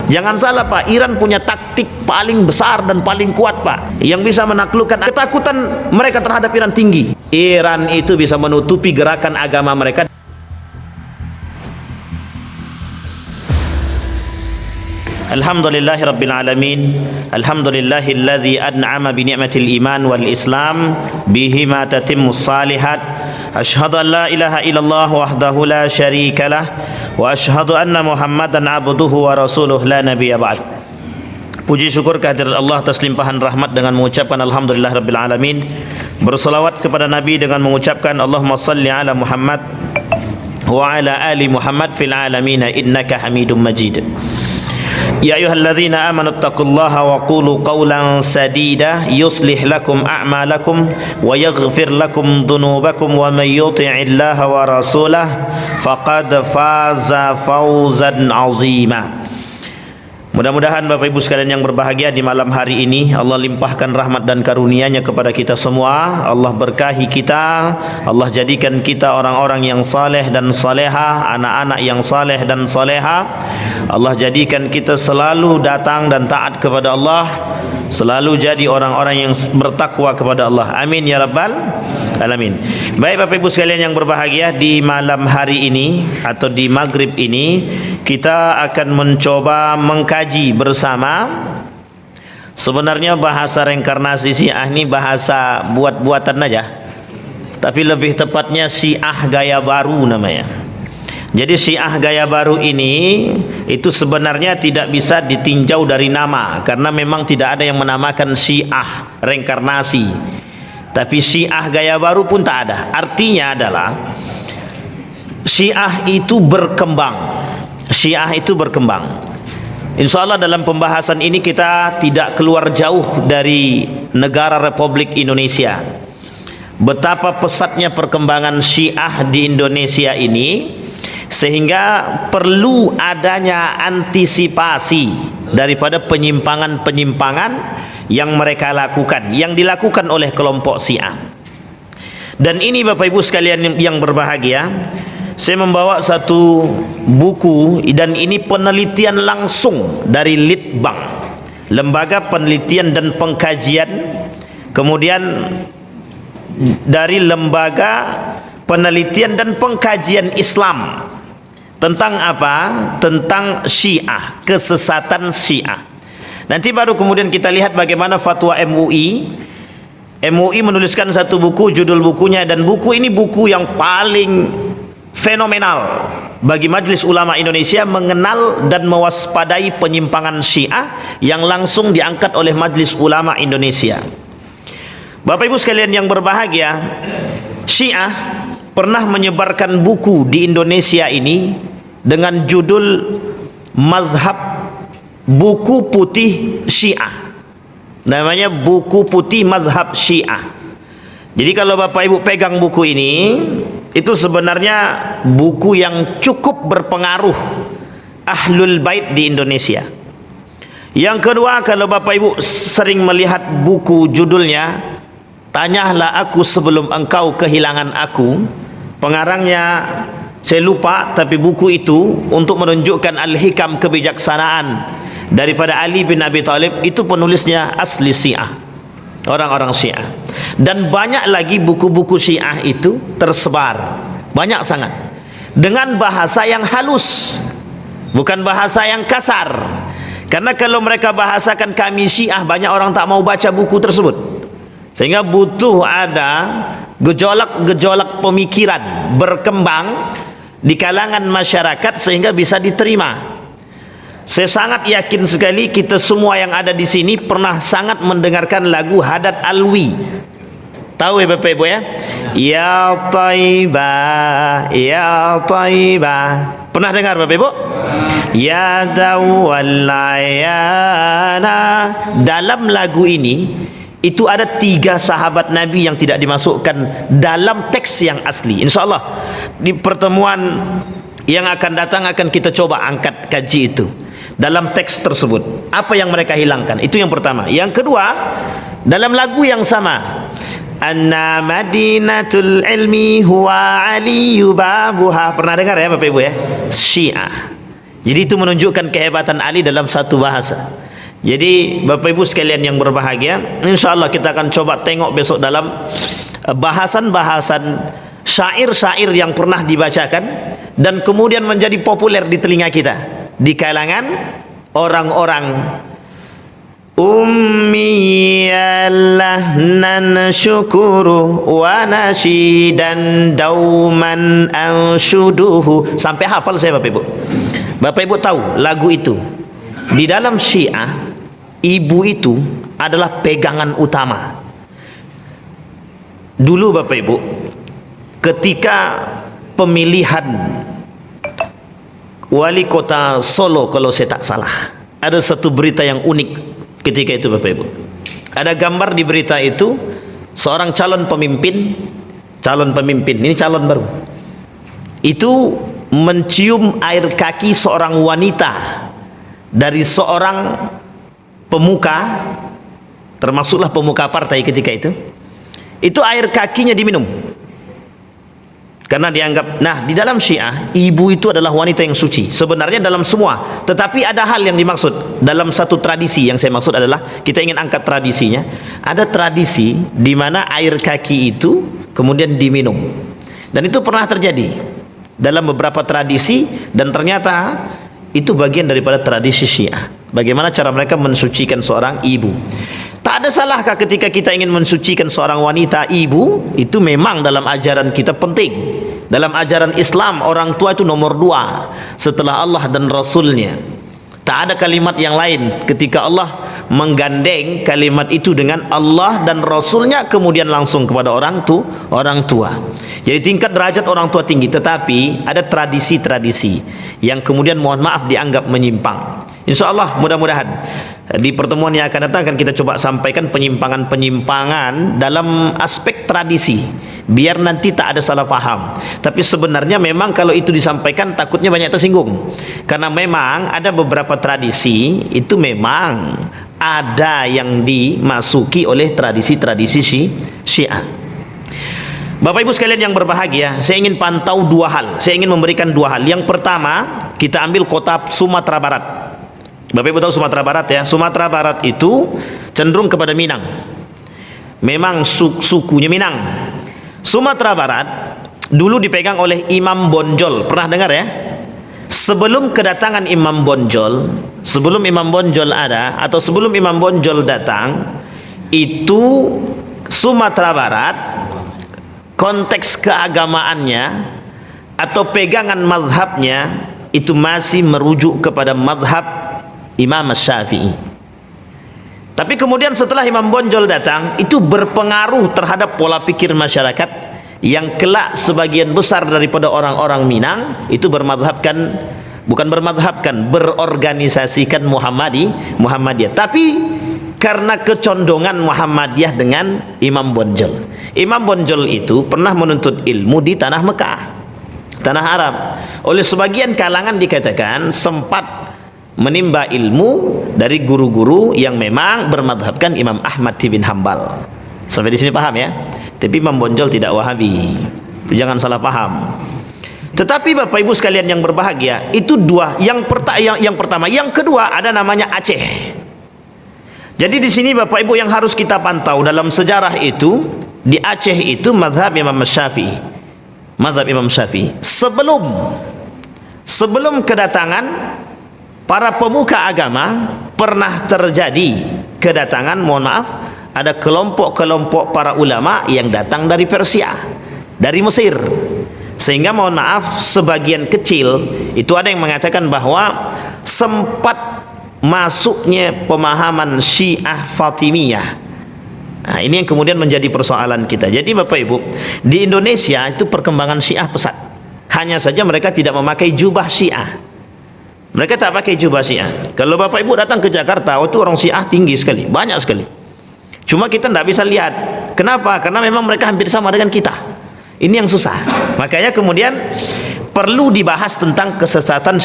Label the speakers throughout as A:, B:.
A: Jangan salah Pak, Iran punya taktik paling besar dan paling kuat Pak, yang bisa menaklukkan. Ketakutan mereka terhadap Iran tinggi. Iran itu bisa menutupi gerakan agama mereka. Alhamdulillahi Rabbil Alamin. Alhamdulillahilladzi an'ama bi ni'matil iman wal islam bihima tatimmus salihat. Asyhadu an la ilaha illallah wahdahu la syarikalah wa asyhadu anna Muhammadan abduhu wa rasuluh la nabiyya ba'd. Puji syukur kehadirat Allah atas limpahan rahmat dengan mengucapkan alhamdulillah Rabbil Alamin. Berselawat kepada Nabi dengan mengucapkan Allahumma salli ala Muhammad wa ala ali Muhammad fil alamin innaka Hamidum Majid. Ya ayyuhalladzina amanu taqullaha wa qulu qawlan sadida yuslih lakum a'malakum wa yaghfir lakum dhunubakum wa may yuti'illaha wa rasulahu faqad faza fawzan 'azima. Mudah-mudahan Bapak Ibu sekalian yang berbahagia, di malam hari ini Allah limpahkan rahmat dan karunia-Nya kepada kita semua. Allah berkahi kita, Allah jadikan kita orang-orang yang saleh dan saleha, anak-anak yang saleh dan saleha. Allah jadikan kita selalu datang dan taat kepada Allah, selalu jadi orang-orang yang bertakwa kepada Allah. Amin ya rabbal alamin. Baik Bapak Ibu sekalian yang berbahagia, di malam hari ini atau di maghrib ini kita akan mencoba mengkaji bersama. Sebenarnya bahasa reinkarnasi Syiah ini bahasa buat-buatan aja, tapi lebih tepatnya Syiah gaya baru namanya. Jadi Syiah gaya baru ini itu sebenarnya tidak bisa ditinjau dari nama, karena memang tidak ada yang menamakan Syiah reinkarnasi. Tapi Syiah gaya baru pun tak ada. Artinya adalah Syiah itu berkembang. Syiah itu berkembang. InsyaAllah dalam pembahasan ini kita tidak keluar jauh dari negara Republik Indonesia. Betapa pesatnya perkembangan Syiah di Indonesia ini, sehingga perlu adanya antisipasi daripada penyimpangan-penyimpangan yang mereka lakukan, yang dilakukan oleh kelompok Syiah. Dan ini Bapak Ibu sekalian yang berbahagia, saya membawa satu buku, dan ini penelitian langsung dari Litbang, Lembaga Penelitian dan Pengkajian, kemudian dari Lembaga Penelitian dan Pengkajian Islam. Tentang apa? Tentang Syiah, kesesatan Syiah. Nanti baru kemudian kita lihat bagaimana fatwa MUI. MUI menuliskan satu buku, judul bukunya, dan buku ini buku yang paling fenomenal bagi Majelis Ulama Indonesia mengenal dan mewaspadai penyimpangan Syiah yang langsung diangkat oleh Majelis Ulama Indonesia. Bapak Ibu sekalian yang berbahagia, Syiah pernah menyebarkan buku di Indonesia ini dengan judul Mazhab Buku Putih Syiah. Namanya Buku Putih Mazhab Syiah. Jadi kalau Bapak Ibu pegang buku ini, itu sebenarnya buku yang cukup berpengaruh Ahlul Bait di Indonesia. Yang kedua, kalau Bapak Ibu sering melihat buku judulnya Tanyalah Aku Sebelum Engkau Kehilangan Aku, pengarangnya saya lupa, tapi buku itu untuk menunjukkan al-hikam, kebijaksanaan daripada Ali bin Abi Thalib, itu penulisnya asli Syiah, orang-orang Syiah. Dan banyak lagi buku-buku Syiah itu tersebar, banyak sangat, dengan bahasa yang halus, bukan bahasa yang kasar. Karena kalau mereka bahasakan kami Syiah, banyak orang tak mau baca buku tersebut, sehingga butuh ada gejolak-gejolak pemikiran berkembang di kalangan masyarakat sehingga bisa diterima. Saya sangat yakin sekali kita semua yang ada di sini pernah sangat mendengarkan lagu Haddad Alwi. Tahu ya Bapak Ibu ya? Ya Taibah, Ya Taibah. Pernah dengar Bapak Ibu? Ya Dawalayana. Dalam lagu ini itu ada 3 sahabat Nabi yang tidak dimasukkan dalam teks yang asli. InsyaAllah di pertemuan yang akan datang akan kita coba angkat kaji itu dalam teks tersebut, apa yang mereka hilangkan. Itu yang pertama. Yang kedua, dalam lagu yang sama, Anna Madinatul Ilmi huwa aliyu babuha. Pernah dengar ya Bapak Ibu ya? Syiah. Jadi itu menunjukkan kehebatan Ali dalam satu bahasa. Jadi Bapak Ibu sekalian yang berbahagia, insyaallah kita akan coba tengok besok dalam bahasan-bahasan syair-syair yang pernah dibacakan dan kemudian menjadi populer di telinga kita di kalangan orang-orang ummiyallahnan syukuru wa nasyidan dauman anshuduhu, sampai hafal saya Bapak Ibu. Bapak Ibu tahu lagu itu di dalam Syiah, ibu itu adalah pegangan utama. Dulu Bapak Ibu, ketika pemilihan wali kota Solo kalau saya tak salah, ada satu berita yang unik ketika itu Bapak Ibu. Ada gambar di berita itu seorang calon pemimpin, ini calon baru, itu mencium air kaki seorang wanita dari seorang pemuka, termasuklah pemuka partai ketika itu air kakinya diminum karena dianggap, nah di dalam Syiah ibu itu adalah wanita yang suci sebenarnya dalam semua, tetapi ada hal yang dimaksud dalam satu tradisi. Yang saya maksud adalah kita ingin angkat tradisinya. Ada tradisi di mana air kaki itu kemudian diminum, dan itu pernah terjadi dalam beberapa tradisi, dan ternyata itu bagian daripada tradisi Syiah. Bagaimana cara mereka mensucikan seorang ibu. Tak ada salahkah ketika kita ingin mensucikan seorang wanita ibu? Itu memang dalam ajaran kita penting. Dalam ajaran Islam orang tua itu nomor 2 setelah Allah dan Rasulnya. Tak ada kalimat yang lain ketika Allah menggandeng kalimat itu dengan Allah dan Rasulnya, kemudian langsung kepada orang tua. Jadi tingkat derajat orang tua tinggi, tetapi ada tradisi-tradisi yang kemudian mohon maaf dianggap menyimpang. Insya Allah mudah-mudahan di pertemuan yang akan datang akan kita coba sampaikan penyimpangan-penyimpangan dalam aspek tradisi, biar nanti tak ada salah paham. Tapi sebenarnya memang kalau itu disampaikan takutnya banyak tersinggung, karena memang ada beberapa tradisi itu memang ada yang dimasuki oleh tradisi-tradisi Syiah. Bapak Ibu sekalian yang berbahagia, saya ingin pantau 2 hal. Saya ingin memberikan 2 hal. Yang pertama, kita ambil kota Sumatera Barat. Bapak Ibu tahu Sumatera Barat ya? Sumatera Barat itu cenderung kepada Minang. Memang sukunya Minang. Sumatera Barat dulu dipegang oleh Imam Bonjol. Pernah dengar ya? Sebelum kedatangan Imam Bonjol, sebelum Imam Bonjol ada atau sebelum Imam Bonjol datang, itu Sumatera Barat konteks keagamaannya atau pegangan mazhabnya itu masih merujuk kepada mazhab Imam Syafi'i. Tapi kemudian setelah Imam Bonjol datang, itu berpengaruh terhadap pola pikir masyarakat yang kelak sebagian besar daripada orang-orang Minang itu berorganisasikan Muhammadiyah. Tapi karena kecondongan Muhammadiyah dengan Imam Bonjol. Imam Bonjol itu pernah menuntut ilmu di tanah Mekah, tanah Arab. Oleh sebagian kalangan dikatakan sempat menimba ilmu dari guru-guru yang memang bermadhabkan Imam Ahmad bin Hambal. Sampai di sini paham ya? Tapi Imam Bonjol tidak Wahabi, jangan salah paham. Tetapi Bapak Ibu sekalian yang berbahagia, itu 2. Yang pertama, yang kedua ada namanya Aceh. Jadi di sini Bapak Ibu yang harus kita pantau dalam sejarah itu, di Aceh itu mazhab Imam Syafi'i. Mazhab Imam Syafi'i. Sebelum kedatangan para pemuka agama, pernah terjadi kedatangan, mohon maaf, ada kelompok-kelompok para ulama yang datang dari Persia, dari Mesir. Sehingga mohon maaf, sebagian kecil itu ada yang mengatakan bahwa sempat masuknya pemahaman Syiah Fatimiyah. Nah, ini yang kemudian menjadi persoalan kita. Jadi Bapak Ibu, di Indonesia itu perkembangan Syiah pesat. Hanya saja mereka tidak memakai jubah Syiah. Mereka tak pakai jubah Syiah. Kalau Bapak Ibu datang ke Jakarta, itu orang Syiah tinggi sekali, banyak sekali. Cuma kita tidak bisa lihat. Kenapa? Karena memang mereka hampir sama dengan kita. Ini yang susah. Makanya kemudian perlu dibahas tentang kesesatan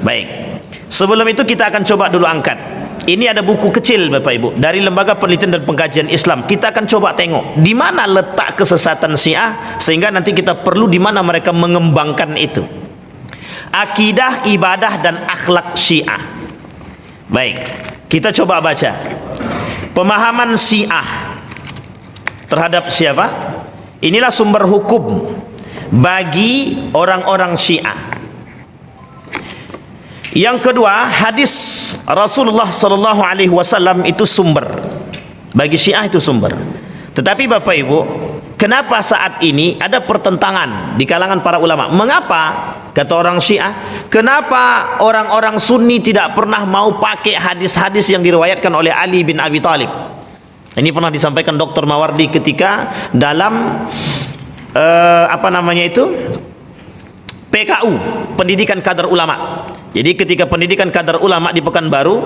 A: Baik. Sebelum itu kita akan coba dulu angkat. Ini ada buku kecil Bapak Ibu dari Lembaga Penelitian dan Pengkajian Islam. Kita akan coba tengok di mana letak kesesatan Syiah, sehingga nanti kita perlu di mana mereka mengembangkan itu. akidah, ibadah dan akhlak Syiah. Baik, kita coba baca pemahaman Syiah terhadap siapa? Inilah sumber hukum bagi orang-orang Syiah. Yang kedua, hadis Rasulullah sallallahu alaihi wasallam itu sumber. Bagi Syiah itu sumber. Tetapi Bapak Ibu, kenapa saat ini ada pertentangan di kalangan para ulama? Mengapa? Kata orang Syiah, kenapa orang-orang Sunni tidak pernah mau pakai hadis-hadis yang diriwayatkan oleh Ali bin Abi Thalib? Ini pernah disampaikan Dr. Mawardi ketika dalam PKU, Pendidikan Kadar Ulama. Jadi ketika pendidikan kadar ulama di Pekanbaru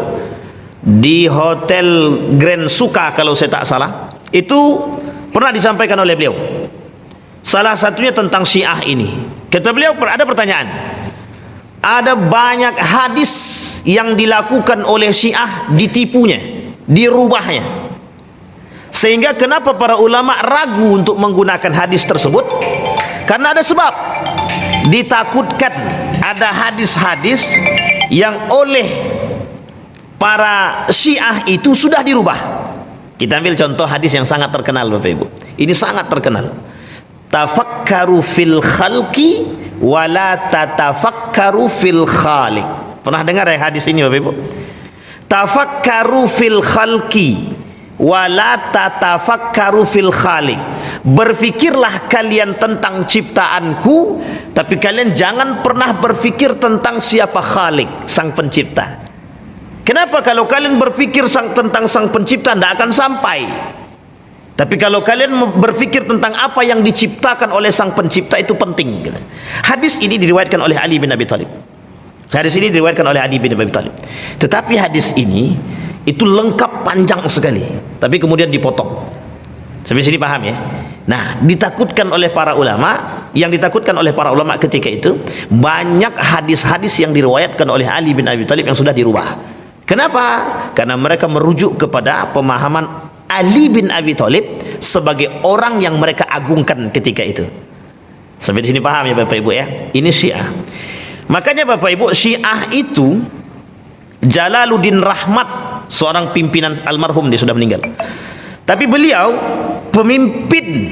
A: di Hotel Grand Suka kalau saya tak salah, itu pernah disampaikan oleh beliau. Salah satunya tentang Syiah ini. Kata beliau, ada pertanyaan. Ada banyak hadis yang dilakukan oleh Syiah, ditipunya, dirubahnya. Sehingga kenapa para ulama ragu untuk menggunakan hadis tersebut? Karena ada sebab. Ditakutkan ada hadis-hadis yang oleh para Syiah itu sudah dirubah. Kita ambil contoh hadis yang sangat terkenal Bapak Ibu. Ini sangat terkenal. Tafakkaru fil khalqi wa la tatafakkaru fil khaliq. Pernah dengar ya hadis ini Bapak Ibu? Tafakkaru fil khalqi wa la tatafakkaru fil khaliq. Berfikirlah kalian tentang ciptaanku, tapi kalian jangan pernah berfikir tentang siapa Khalik, sang pencipta. Kenapa? Kalau kalian berfikir tentang sang pencipta, tidak akan sampai. Tapi kalau kalian berfikir tentang apa yang diciptakan oleh sang pencipta, itu penting. Hadis ini diriwayatkan oleh Ali bin Abi Thalib. Hadis ini diriwayatkan oleh Ali bin Abi Thalib. Tetapi hadis ini itu lengkap, panjang sekali, tapi kemudian dipotong. Sampai sini paham ya? Nah, ditakutkan oleh para ulama, yang ditakutkan oleh para ulama ketika itu, banyak hadis-hadis yang diriwayatkan oleh Ali bin Abi Thalib yang sudah dirubah. Kenapa? Karena mereka merujuk kepada pemahaman Ali bin Abi Thalib sebagai orang yang mereka agungkan ketika itu. Sampai di sini paham ya Bapak Ibu ya? Ini Syiah. Makanya Bapak Ibu, Syiah itu Jalaluddin Rahmat, seorang pimpinan almarhum, dia sudah meninggal. Tapi beliau pemimpin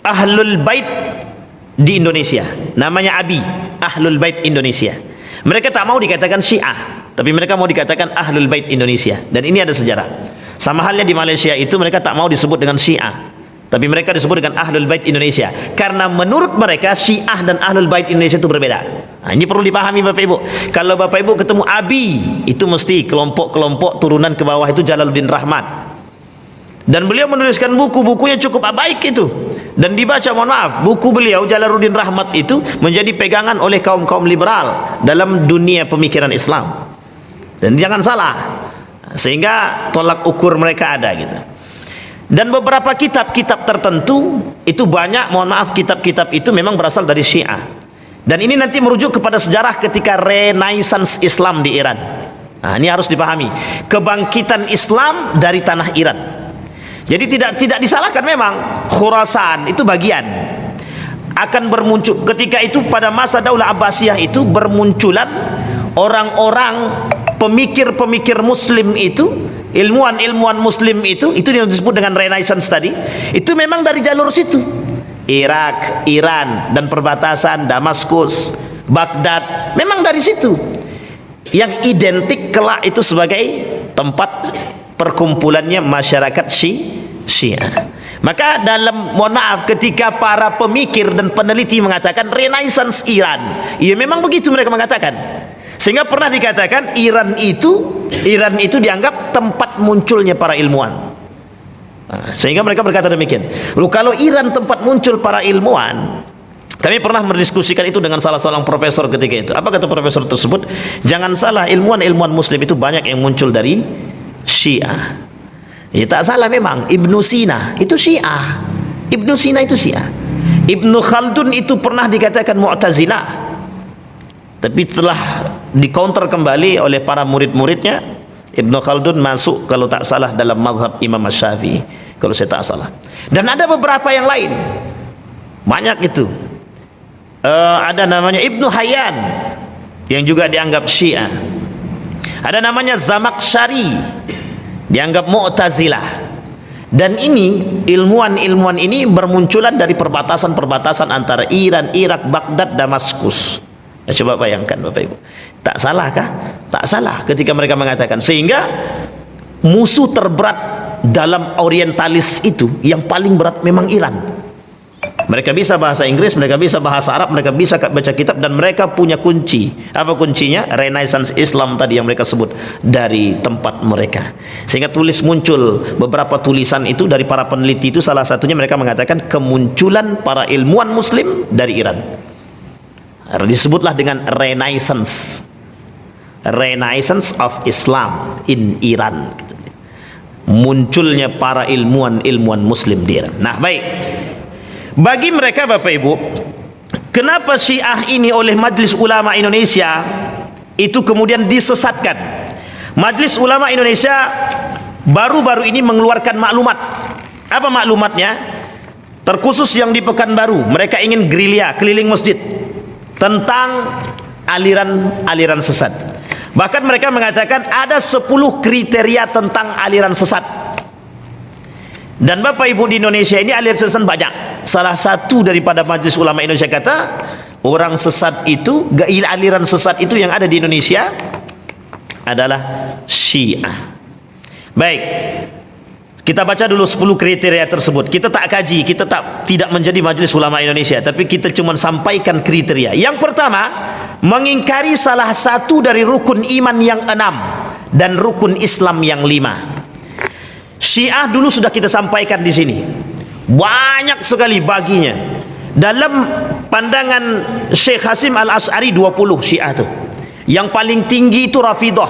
A: Ahlul Bait di Indonesia. Namanya Abi, Ahlul Bait Indonesia. Mereka tak mau dikatakan Syiah, tapi mereka mau dikatakan Ahlul Bait Indonesia. Dan ini ada sejarah. Sama halnya di Malaysia itu mereka tak mau disebut dengan Syiah, tapi mereka disebut dengan Ahlul Bait Indonesia. Karena menurut mereka Syiah dan Ahlul Bait Indonesia itu berbeda. Nah, ini perlu dipahami Bapak Ibu. Kalau Bapak Ibu ketemu Abi, itu mesti kelompok-kelompok turunan ke bawah itu Jalaluddin Rahmat. Dan beliau menuliskan buku-bukunya cukup baik itu. Dan dibaca, mohon maaf, buku beliau Jalaluddin Rahmat itu menjadi pegangan oleh kaum-kaum liberal dalam dunia pemikiran Islam. Dan jangan salah, sehingga tolak ukur mereka ada gitu. Dan beberapa kitab-kitab tertentu itu banyak, mohon maaf, kitab-kitab itu memang berasal dari Syiah. Dan ini nanti merujuk kepada sejarah ketika Renaissance Islam di Iran. Nah, ini harus dipahami, kebangkitan Islam dari tanah Iran. Jadi tidak disalahkan, memang Khurasan itu bagian akan bermuncul ketika itu. Pada masa Daulah Abbasiyah itu bermunculan orang-orang pemikir-pemikir muslim itu, ilmuwan-ilmuwan muslim itu yang disebut dengan Renaissance tadi, itu memang dari jalur situ. Irak, Iran, dan perbatasan Damaskus, Baghdad, memang dari situ. Yang identik kelak itu sebagai tempat perkumpulannya masyarakat Syiah. Maka dalam, mohon maaf, ketika para pemikir dan peneliti mengatakan Renaissance Iran, ya memang begitu mereka mengatakan. Sehingga pernah dikatakan Iran itu dianggap tempat munculnya para ilmuwan. Nah, sehingga mereka berkata demikian. Lalu kalau Iran tempat muncul para ilmuwan, kami pernah mendiskusikan itu dengan salah seorang profesor ketika itu. Apa kata profesor tersebut? Jangan salah, ilmuwan-ilmuwan muslim itu banyak yang muncul dari Syiah. Ya, tak salah memang. Ibnu Sina itu Syiah. Ibnu Sina itu Syiah. Ibnu Khaldun itu pernah dikatakan Mu'tazilah, tapi telah dikonter kembali oleh para murid-muridnya. Ibnu Khaldun masuk kalau tak salah dalam mazhab Imam Syafi'i, kalau saya tak salah. Dan ada beberapa yang lain, banyak itu. Ada namanya Ibnu Hayyan. yang juga dianggap Syiah. Ada namanya Zamakhsyari, dianggap Mu'tazilah. Dan ini ilmuwan-ilmuwan ini bermunculan dari perbatasan-perbatasan antara Iran, Irak, Baghdad, Damaskus. Ya, coba bayangkan Bapak Ibu, tak salah kah? Tak salah ketika mereka mengatakan. Sehingga musuh terberat dalam orientalis itu yang paling berat memang Iran. Mereka bisa bahasa Inggris, mereka bisa bahasa Arab, mereka bisa baca kitab, dan mereka punya kunci. Apa kuncinya? Renaissance Islam tadi yang mereka sebut dari tempat mereka. Sehingga muncul beberapa tulisan itu dari para peneliti itu, salah satunya mereka mengatakan kemunculan para ilmuwan muslim dari Iran. Disebutlah dengan Renaissance of Islam in Iran. Munculnya para ilmuwan muslim di Iran. Nah, baik. Bagi mereka Bapak Ibu, kenapa Syiah ini oleh Majelis Ulama Indonesia itu kemudian disesatkan? Majelis Ulama Indonesia baru-baru ini mengeluarkan maklumat. Apa maklumatnya? Terkhusus yang di Pekanbaru, mereka ingin gerilya keliling masjid tentang aliran-aliran sesat. Bahkan mereka mengatakan ada 10 kriteria tentang aliran sesat. Dan Bapak Ibu, di Indonesia ini aliran sesat banyak. Salah satu daripada Majelis Ulama Indonesia kata, orang sesat itu, aliran sesat itu yang ada di Indonesia adalah Syiah. Baik, kita baca dulu 10 kriteria tersebut. Kita tak kaji, kita tidak menjadi Majelis Ulama Indonesia, tapi kita cuma sampaikan kriteria. Yang pertama, mengingkari salah satu dari rukun iman yang 6 dan rukun Islam yang 5. Syiah dulu sudah kita sampaikan di sini. Banyak sekali baginya. Dalam pandangan Syekh Hasim Al-Asy'ari 20 Syiah itu. Yang paling tinggi itu Rafidah.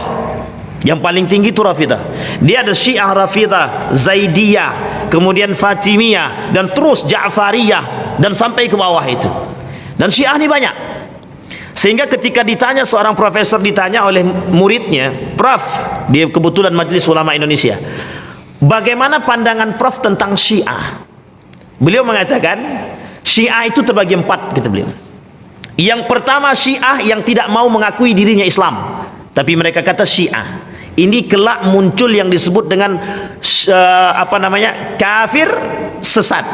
A: Dia ada Syiah Rafidah, Zaidiyah, kemudian Fatimiyah, dan terus Ja'fariyah, dan sampai ke bawah itu. Dan Syiah ini banyak. Sehingga ketika ditanya, seorang profesor ditanya oleh muridnya, Prof, dia kebetulan Majelis Ulama Indonesia, bagaimana pandangan Prof tentang Syiah? Beliau mengatakan Syiah itu terbagi 4, kata beliau. Yang pertama, Syiah yang tidak mau mengakui dirinya Islam, tapi mereka kata Syiah. Ini kelak muncul yang disebut dengan kafir sesat,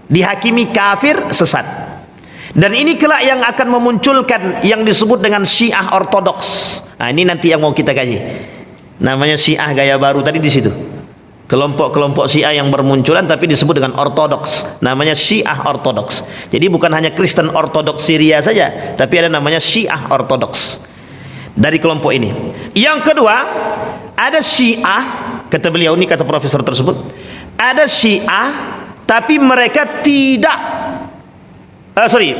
A: dihakimi kafir sesat. Dan ini kelak yang akan memunculkan yang disebut dengan Syiah ortodoks. Nah, ini nanti yang mau kita kaji. Namanya Syiah gaya baru tadi di situ. Kelompok-kelompok Syiah yang bermunculan tapi disebut dengan ortodoks, namanya Syiah ortodoks. Jadi bukan hanya Kristen ortodoks Syria saja, tapi ada namanya Syiah ortodoks dari kelompok ini. Yang kedua, ada Syiah, kata beliau ini, kata profesor tersebut, ada Syiah tapi mereka tidak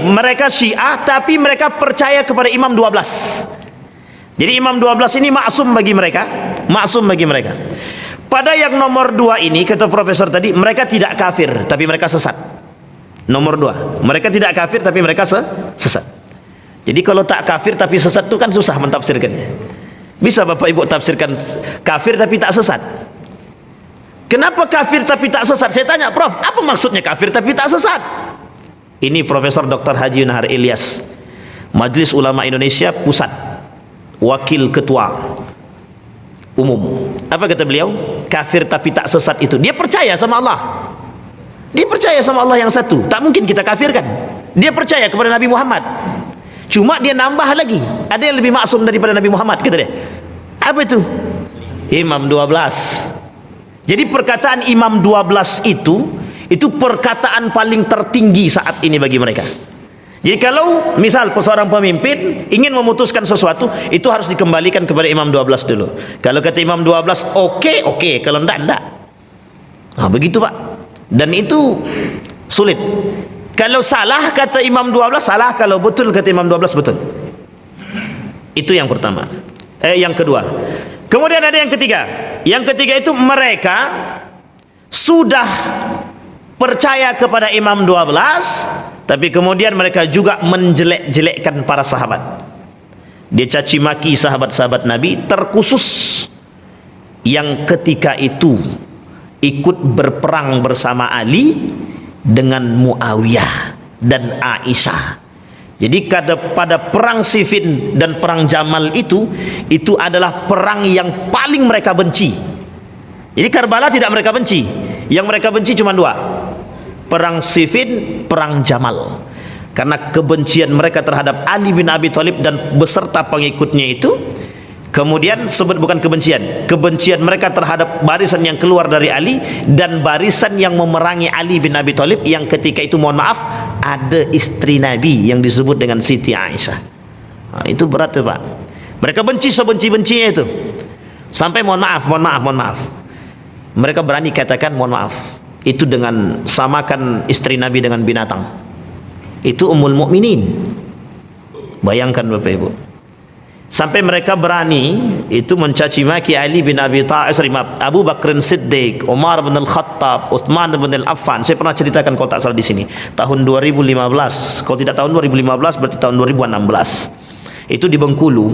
A: mereka Syiah tapi mereka percaya kepada Imam 12. Jadi Imam 12 ini maksum bagi mereka. Pada yang nomor 2 ini, kata profesor tadi, mereka tidak kafir tapi mereka sesat. Nomor 2, mereka tidak kafir tapi mereka sesat. Jadi kalau tak kafir tapi sesat itu kan susah mentafsirkannya. Bisa Bapak Ibu tafsirkan kafir tapi tak sesat? Kenapa kafir tapi tak sesat? Saya tanya, Prof, apa maksudnya kafir tapi tak sesat? Ini Profesor Dr. Haji Yunahar Ilyas, Majelis Ulama Indonesia Pusat, Wakil Ketua Umum. Apa kata beliau? Kafir tapi tak sesat itu, dia percaya sama Allah. Dia percaya sama Allah yang satu, tak mungkin kita kafirkan. Dia percaya kepada Nabi Muhammad, cuma dia nambah lagi, ada yang lebih maksum daripada Nabi Muhammad, kata dia. Apa itu? Imam 12. Jadi perkataan Imam 12 itu perkataan paling tertinggi saat ini bagi mereka. Jadi kalau misal seorang pemimpin ingin memutuskan sesuatu, itu harus dikembalikan kepada Imam 12 dulu. Kalau kata Imam 12 oke, kalau enggak. Nah, begitu Pak. Dan itu sulit. Kalau salah kata Imam 12 salah, kalau betul kata Imam 12 betul. Itu yang pertama. Yang kedua. Kemudian ada yang ketiga. Yang ketiga itu mereka sudah percaya kepada Imam 12, tapi kemudian mereka juga menjelek-jelekkan para sahabat. Dia caci maki sahabat-sahabat Nabi, terkhusus yang ketika itu ikut berperang bersama Ali dengan Muawiyah dan Aisyah. Jadi pada perang Siffin dan perang Jamal itu adalah perang yang paling mereka benci. Jadi Karbala tidak mereka benci, yang mereka benci cuma dua, perang Siffin, perang Jamal. Karena kebencian mereka terhadap Ali bin Abi Thalib dan beserta pengikutnya itu, kemudian bukan kebencian mereka terhadap barisan yang keluar dari Ali dan barisan yang memerangi Ali bin Abi Thalib, yang ketika itu mohon maaf ada istri Nabi yang disebut dengan Siti Aisyah. Itu berat tuh Pak. Mereka benci sebenci-bencinya itu, sampai mohon maaf mereka berani katakan mohon maaf itu dengan samakan istri Nabi dengan binatang. Itu Ummul Mukminin. Bayangkan Bapak Ibu, sampai mereka berani itu mencaci maki Ali bin Abi Thalib, Abu Bakr Siddiq, Umar bin Al-Khattab, Uthman bin Al-Affan. Saya pernah ceritakan kalau tak salah di sini tahun 2015, kalau tidak tahun 2015 berarti tahun 2016. Itu di Bengkulu,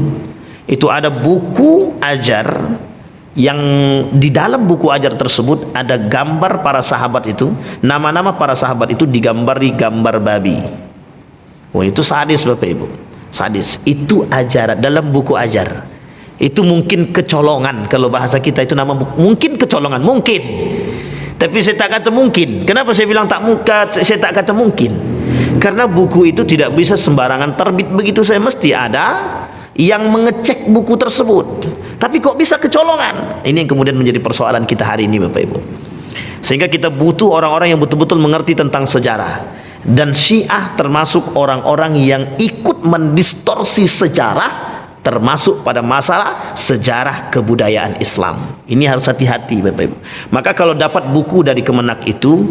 A: itu ada buku ajar yang di dalam buku ajar tersebut ada gambar para sahabat itu, nama-nama para sahabat itu digambari gambar babi. Wah, itu sadis Bapak Ibu, sadis. Itu ajaran dalam buku ajar. Itu mungkin kecolongan, kalau bahasa kita itu nama mungkin kecolongan, mungkin. Tapi saya tak kata mungkin. Kenapa saya bilang saya tak kata mungkin? Karena buku itu tidak bisa sembarangan terbit begitu saja, mesti ada yang mengecek buku tersebut. Tapi kok bisa kecolongan? Ini yang kemudian menjadi persoalan kita hari ini Bapak Ibu. Sehingga kita butuh orang-orang yang betul-betul mengerti tentang sejarah. Dan Syiah termasuk orang-orang yang ikut mendistorsi sejarah, termasuk pada masalah sejarah kebudayaan Islam. Ini harus hati-hati Bapak Ibu. Maka kalau dapat buku dari Kemenak itu,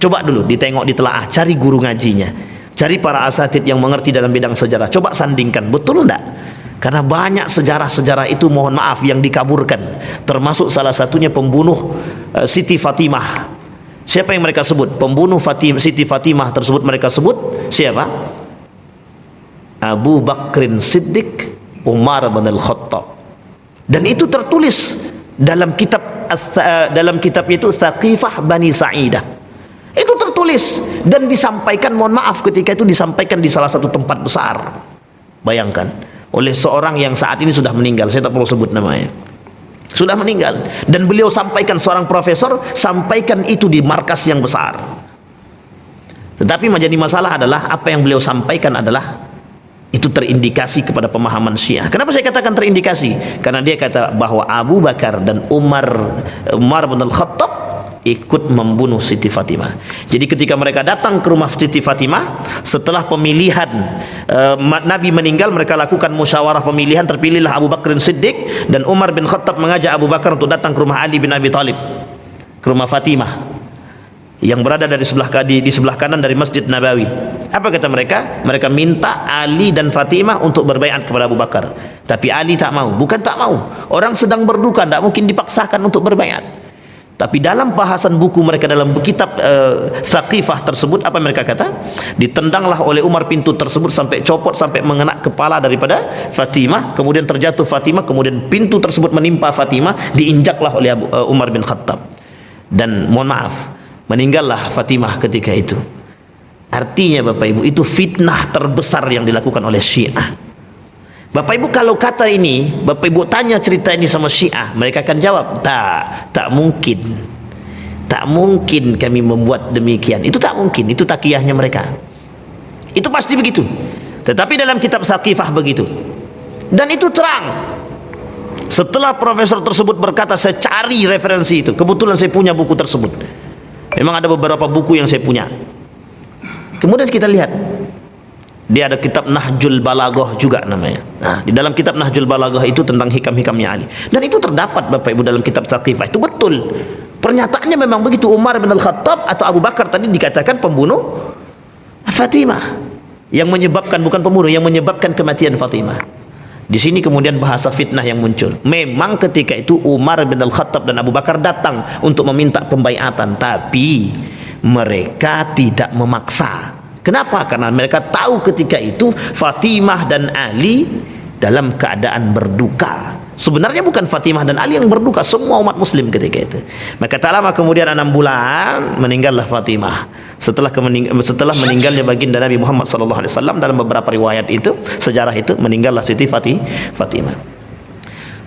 A: coba dulu ditengok, ditelaah, cari guru ngajinya, cari para asatid yang mengerti dalam bidang sejarah, coba sandingkan betul enggak. Karena banyak sejarah-sejarah itu mohon maaf yang dikaburkan, termasuk salah satunya pembunuh Siti Fatimah. Siapa yang mereka sebut? Pembunuh Siti Fatimah tersebut mereka sebut siapa? Abu Bakrin Siddiq, Umar bin Al-Khattab. Dan itu tertulis dalam kitabnya itu Thaqifah Bani Sa'idah. Itu tertulis dan disampaikan, mohon maaf, ketika itu disampaikan di salah satu tempat besar. Bayangkan, oleh seorang yang saat ini sudah meninggal, saya tak perlu sebut namanya. Sudah meninggal, dan beliau sampaikan, seorang profesor sampaikan itu di markas yang besar. Tetapi menjadi masalah adalah apa yang beliau sampaikan adalah itu terindikasi kepada pemahaman Syiah. Kenapa saya katakan terindikasi? Karena dia kata bahwa Abu Bakar dan Umar bin Al-Khattab ikut membunuh Siti Fatimah. Jadi ketika mereka datang ke rumah Siti Fatimah setelah pemilihan Nabi meninggal, mereka lakukan musyawarah pemilihan, terpilihlah Abu Bakar Siddiq, dan Umar bin Khattab mengajak Abu Bakar untuk datang ke rumah Ali bin Abi Thalib, ke rumah Fatimah yang berada di sebelah kanan dari Masjid Nabawi. Apa kata mereka? Mereka minta Ali dan Fatimah untuk berbaiat kepada Abu Bakar. Tapi Ali tak mau. Bukan tak mau, orang sedang berduka, tidak mungkin dipaksakan untuk berbaiat. Tapi dalam bahasan buku mereka, dalam kitab Thaqifah tersebut, apa mereka kata? Ditendanglah oleh Umar pintu tersebut sampai copot, sampai mengena kepala daripada Fatimah, kemudian terjatuh Fatimah, kemudian pintu tersebut menimpa Fatimah, diinjaklah oleh Umar bin Khattab, dan mohon maaf, meninggallah Fatimah ketika itu. Artinya Bapak Ibu, itu fitnah terbesar yang dilakukan oleh Syiah. Bapak Ibu kalau kata ini, Bapak Ibu tanya cerita ini sama Syiah, mereka akan jawab, tak mungkin, tak mungkin kami membuat demikian. Itu tak mungkin, itu takiyahnya mereka, itu pasti begitu. Tetapi dalam kitab Thaqifah begitu, dan itu terang. Setelah profesor tersebut berkata, saya cari referensi itu, kebetulan saya punya buku tersebut. Memang ada beberapa buku yang saya punya. Kemudian kita lihat, dia ada kitab Nahjul Balaghah juga namanya. Nah, di dalam kitab Nahjul Balaghah itu tentang hikam-hikamnya Ali. Dan itu terdapat Bapak Ibu dalam kitab Thaqifah. Itu betul. Pernyataannya memang begitu. Umar bin Al-Khattab atau Abu Bakar tadi dikatakan pembunuh Fatimah. Yang menyebabkan, bukan pembunuh, yang menyebabkan kematian Fatimah. Di sini kemudian bahasa fitnah yang muncul. Memang ketika itu Umar bin Al-Khattab dan Abu Bakar datang untuk meminta pembaiatan, tapi mereka tidak memaksa. Kenapa? Karena mereka tahu ketika itu Fatimah dan Ali dalam keadaan berduka. Sebenarnya bukan Fatimah dan Ali yang berduka, semua umat muslim ketika itu. Maka tak lama kemudian 6 bulan meninggallah Fatimah. Setelah meninggalnya baginda Nabi Muhammad SAW, dalam beberapa riwayat itu, sejarah itu, meninggallah Siti Fatimah.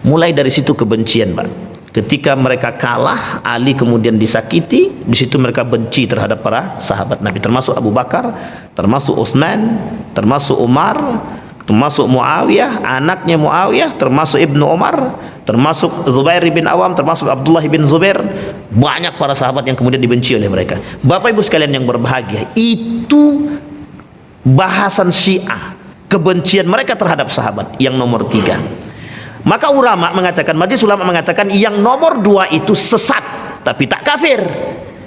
A: Mulai dari situ kebencian, Pak. Ketika mereka kalah, Ali kemudian disakiti, di situ mereka benci terhadap para sahabat Nabi, termasuk Abu Bakar, termasuk Utsman, termasuk Umar, termasuk Muawiyah, anaknya Muawiyah, termasuk Ibnu Umar, termasuk Zubair bin Awam, termasuk Abdullah bin Zubair. Banyak para sahabat yang kemudian dibenci oleh mereka. Bapak Ibu sekalian yang berbahagia, itu bahasan Syiah, kebencian mereka terhadap sahabat yang nomor 3. Maka majelis ulama mengatakan yang nomor 2 itu sesat tapi tak kafir.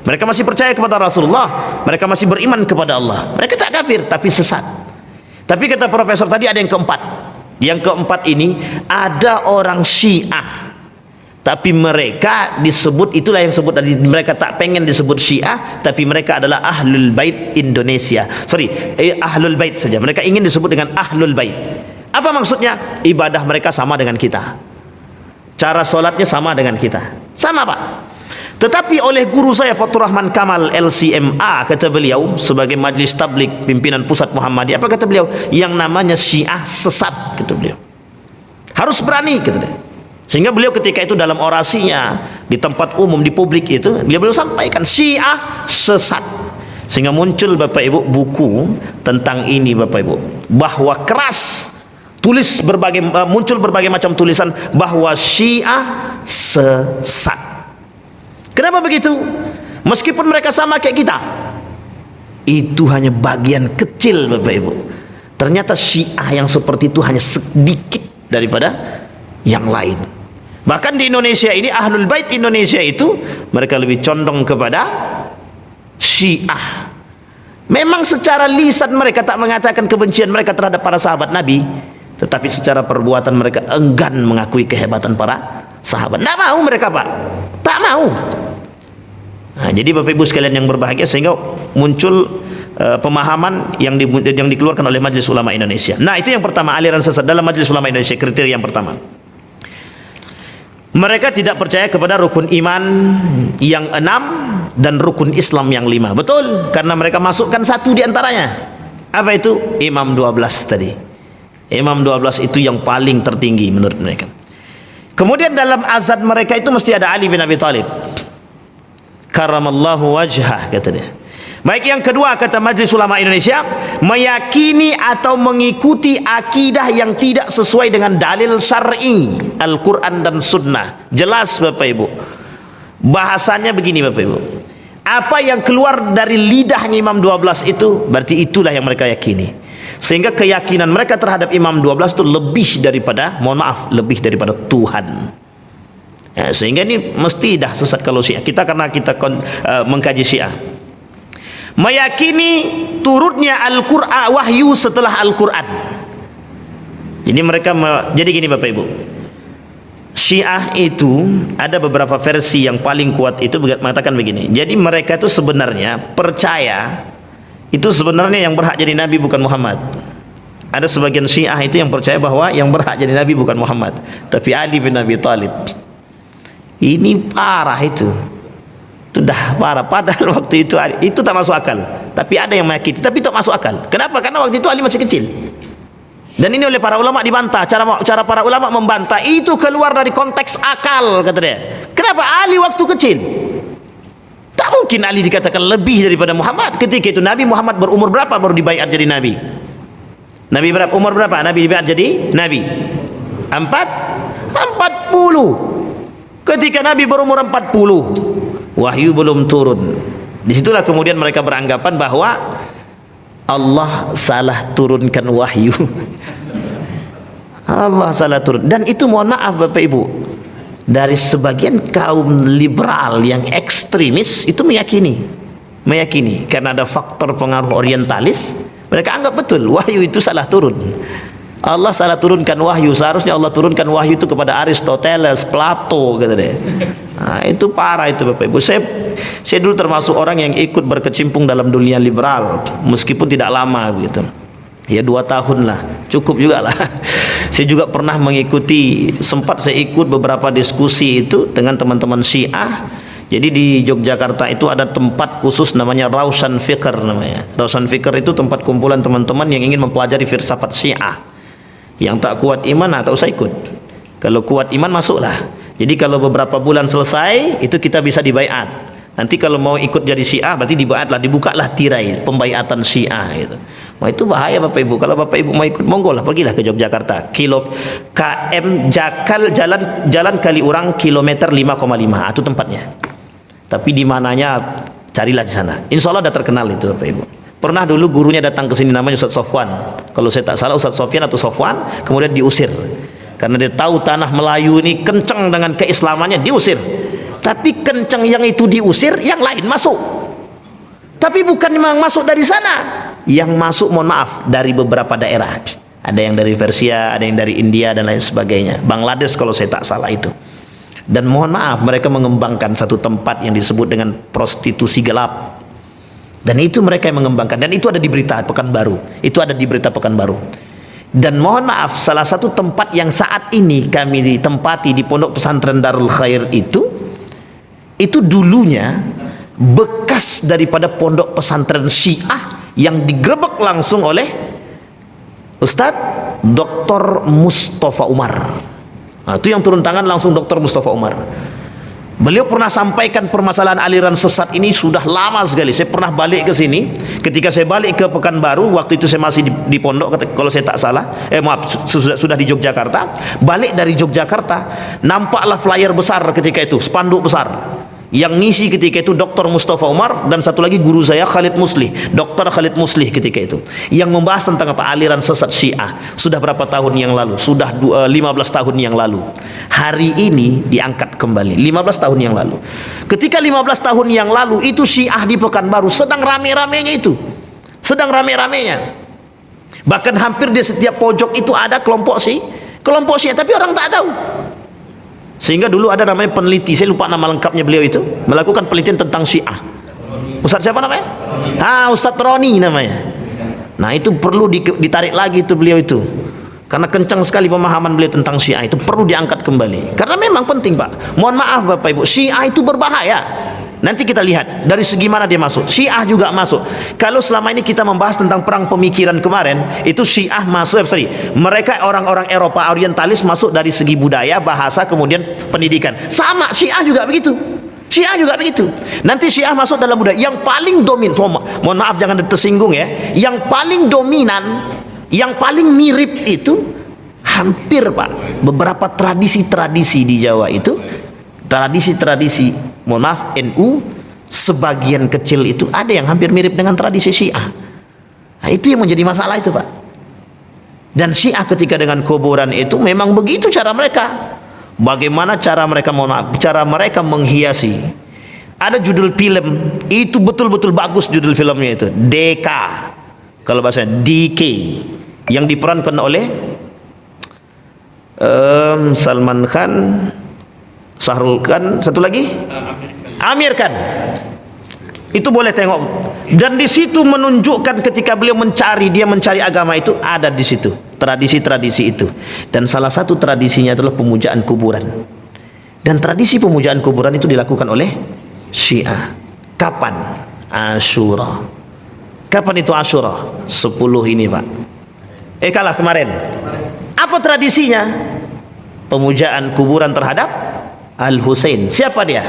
A: Mereka masih percaya kepada Rasulullah, mereka masih beriman kepada Allah, mereka tak kafir tapi sesat. Tapi kata profesor tadi ada yang keempat. Yang keempat ini ada orang Syiah, tapi mereka disebut, itulah yang sebut tadi, mereka tak pengen disebut Syiah, tapi mereka adalah Ahlul Bait Indonesia. Ahlul Bait saja. Mereka ingin disebut dengan Ahlul Bait. Apa maksudnya? Ibadah mereka sama dengan kita, cara solatnya sama dengan kita, sama, Pak. Tetapi oleh guru saya Fathur Rahman Kamal LCMA, kata beliau, sebagai Majlis Tabligh Pimpinan Pusat Muhammadiyah, apa kata beliau? Yang namanya Syiah sesat, kata beliau. Harus berani, kata dia. Sehingga beliau ketika itu dalam orasinya di tempat umum, di publik itu, beliau sampaikan Syiah sesat. Sehingga muncul Bapak Ibu buku tentang ini, Bapak Ibu, bahwa keras, muncul berbagai macam tulisan bahwa Syiah sesat. Kenapa begitu? Meskipun mereka sama kayak kita, itu hanya bagian kecil, Bapak Ibu. Ternyata Syiah yang seperti itu hanya sedikit daripada yang lain. Bahkan di Indonesia ini, Ahlul Bait Indonesia itu mereka lebih condong kepada Syiah. Memang secara lisan mereka tak mengatakan kebencian mereka terhadap para sahabat Nabi, tetapi secara perbuatan mereka enggan mengakui kehebatan para sahabat. Tak mau mereka, Pak, tak mau. Nah, jadi Bapak Ibu sekalian yang berbahagia, sehingga muncul pemahaman yang dikeluarkan oleh Majelis Ulama Indonesia. Nah, itu yang pertama, aliran sesat dalam Majelis Ulama Indonesia. Kriteria yang pertama, mereka tidak percaya kepada rukun iman yang 6 dan rukun Islam yang 5. Betul, karena mereka masukkan satu di antaranya. Apa itu? Imam 12 tadi. Imam 12 itu yang paling tertinggi menurut mereka. Kemudian dalam azan mereka itu mesti ada Ali bin Abi Thalib, karamallahu wajhah, kata dia. Baik, yang kedua kata Majelis Ulama Indonesia, meyakini atau mengikuti akidah yang tidak sesuai dengan dalil syar'i, Al-Quran dan Sunnah. Jelas Bapak Ibu, bahasannya begini Bapak Ibu, apa yang keluar dari lidahnya Imam 12 itu berarti itulah yang mereka yakini. Sehingga keyakinan mereka terhadap Imam 12 itu lebih daripada, mohon maaf, lebih daripada Tuhan. Ya, sehingga ini mesti dah sesat kalau Syiah. Karena kita mengkaji Syiah, meyakini turutnya Al-Quran, wahyu setelah Al-Quran. Jadi mereka jadi gini Bapak Ibu, Syiah itu ada beberapa versi yang paling kuat itu mengatakan begini. Jadi mereka itu sebenarnya percaya itu sebenarnya yang berhak jadi Nabi bukan Muhammad. Ada sebagian Syiah itu yang percaya bahwa yang berhak jadi Nabi bukan Muhammad, tapi Ali bin Abi Thalib. Ini parah itu dah parah. Padahal waktu itu tak masuk akal, tapi ada yang meyakini, tapi tak masuk akal. Kenapa? Karena waktu itu Ali masih kecil. Dan ini oleh para ulama dibantah. Cara para ulama membantah itu keluar dari konteks akal, kata dia. Kenapa Ali waktu kecil? Tak mungkin Ali dikatakan lebih daripada Muhammad. Ketika itu Nabi Muhammad berumur berapa baru dibaiat jadi Nabi? Nabi berapa? Umur berapa Nabi dibaiat jadi Nabi? 40. Ketika Nabi berumur 40, wahyu belum turun. Disitulah kemudian mereka beranggapan bahwa Allah salah turunkan wahyu. Allah salah turun. Dan itu mohon maaf Bapak Ibu, dari sebagian kaum liberal yang ekstremis itu meyakini karena ada faktor pengaruh orientalis, mereka anggap betul wahyu itu salah turun. Allah salah turunkan wahyu, seharusnya Allah turunkan wahyu itu kepada Aristoteles, Plato, kata dia. Nah, itu parah itu Bapak Ibu. Saya dulu termasuk orang yang ikut berkecimpung dalam dunia liberal meskipun tidak lama begitu. Ya 2 tahun lah, cukup juga lah. Saya juga pernah mengikuti, sempat saya ikut beberapa diskusi itu dengan teman-teman Syiah. Jadi di Yogyakarta itu ada tempat khusus namanya Rausan Fikr namanya. Rausan Fikr itu tempat kumpulan teman-teman yang ingin mempelajari filsafat Syiah. Yang tak kuat iman tak usah ikut. Kalau kuat iman masuklah. Jadi kalau beberapa bulan selesai itu kita bisa dibaiat. Nanti kalau mau ikut jadi Syiah berarti dibaiatlah, dibukalah tirai pembaiatan Syiah itu. Wah itu bahaya Bapak Ibu. Kalau Bapak Ibu mau ikut, monggo lah, pergilah ke Yogyakarta. KM Jakal, jalan Kaliurang kilometer 5,5 itu tempatnya. Tapi di mananya carilah di sana. Insya Allah sudah terkenal itu Bapak Ibu. Pernah dulu gurunya datang ke sini namanya Ustaz Sofwan. Kalau saya tak salah Ustaz Sofyan atau Sofwan, kemudian diusir. Karena dia tahu tanah Melayu ini kencang dengan keislamannya, diusir. Tapi kencang yang itu diusir, yang lain masuk. Tapi bukan memang masuk dari sana. Yang masuk mohon maaf dari beberapa daerah. Ada yang dari Persia, ada yang dari India dan lain sebagainya. Bangladesh kalau saya tak salah itu. Dan mohon maaf mereka mengembangkan satu tempat yang disebut dengan prostitusi gelap. Dan itu mereka yang mengembangkan. Dan itu ada di berita Pekanbaru. Itu ada di berita Pekanbaru. Dan mohon maaf, salah satu tempat yang saat ini kami ditempati di Pondok Pesantren Darul Khair itu dulunya bekas daripada pondok pesantren Syiah yang digerebek langsung oleh Ustadz Dr. Mustafa Umar. Nah, itu yang turun tangan langsung Dr. Mustafa Umar. Beliau pernah sampaikan permasalahan aliran sesat ini sudah lama sekali. Saya pernah balik ke sini. Ketika saya balik ke Pekanbaru, waktu itu saya masih di pondok kalau saya tak salah. Maaf, sudah di Yogyakarta. Balik dari Yogyakarta, nampaklah flyer besar ketika itu, spanduk besar. Yang ngisi ketika itu Dr. Mustafa Umar dan satu lagi guru saya Khalid Muslih, Dr. Khalid Muslih ketika itu, yang membahas tentang apa aliran sesat Syiah. Sudah berapa tahun yang lalu? Sudah 15 tahun yang lalu. Hari ini diangkat kembali 15 tahun yang lalu. Ketika 15 tahun yang lalu itu Syiah di Pekanbaru sedang rame-ramenya itu. Sedang rame-ramenya. Bahkan hampir di setiap pojok itu ada kelompok Syiah, tapi orang tak tahu. Sehingga dulu ada namanya peneliti, saya lupa nama lengkapnya beliau itu, melakukan penelitian tentang Syiah. Ustaz siapa namanya? Ustaz Roni namanya. Nah itu perlu ditarik lagi itu beliau itu, karena kencang sekali pemahaman beliau tentang Syiah, itu perlu diangkat kembali. Karena memang penting Pak. Mohon maaf Bapak Ibu, Syiah itu berbahaya. Nanti kita lihat dari segi mana dia masuk. Syiah juga masuk. Kalau selama ini kita membahas tentang perang pemikiran kemarin, itu Syiah masuk, mereka orang-orang Eropa Orientalis masuk dari segi budaya, bahasa, kemudian pendidikan. Sama Syiah juga begitu. Syiah juga begitu. Nanti Syiah masuk dalam budaya. Yang paling dominan, mohon maaf jangan tersinggung ya, yang paling dominan, yang paling mirip itu hampir Pak, beberapa tradisi-tradisi di Jawa itu, tradisi-tradisi, mohon maaf, NU sebagian kecil itu ada yang hampir mirip dengan tradisi Syiah. Nah, itu yang menjadi masalah itu Pak. Dan Syiah ketika dengan kuburan itu memang begitu cara mereka. Bagaimana cara mereka, mohon maaf, cara mereka menghiasi. Ada judul film itu betul-betul bagus, judul filmnya itu DK, kalau bahasanya DK, yang diperankan oleh Salman Khan, Sahrul Khan, satu lagi Amir Khan. Itu boleh tengok. Dan di situ menunjukkan ketika beliau mencari agama itu, ada di situ tradisi-tradisi itu. Dan salah satu tradisinya adalah pemujaan kuburan. Dan tradisi pemujaan kuburan itu dilakukan oleh Syiah. Kapan? Asyura. Kapan itu Asyura? 10 ini Pak. Kalah kemarin. Apa tradisinya? Pemujaan kuburan terhadap Al-Husain. Siapa dia?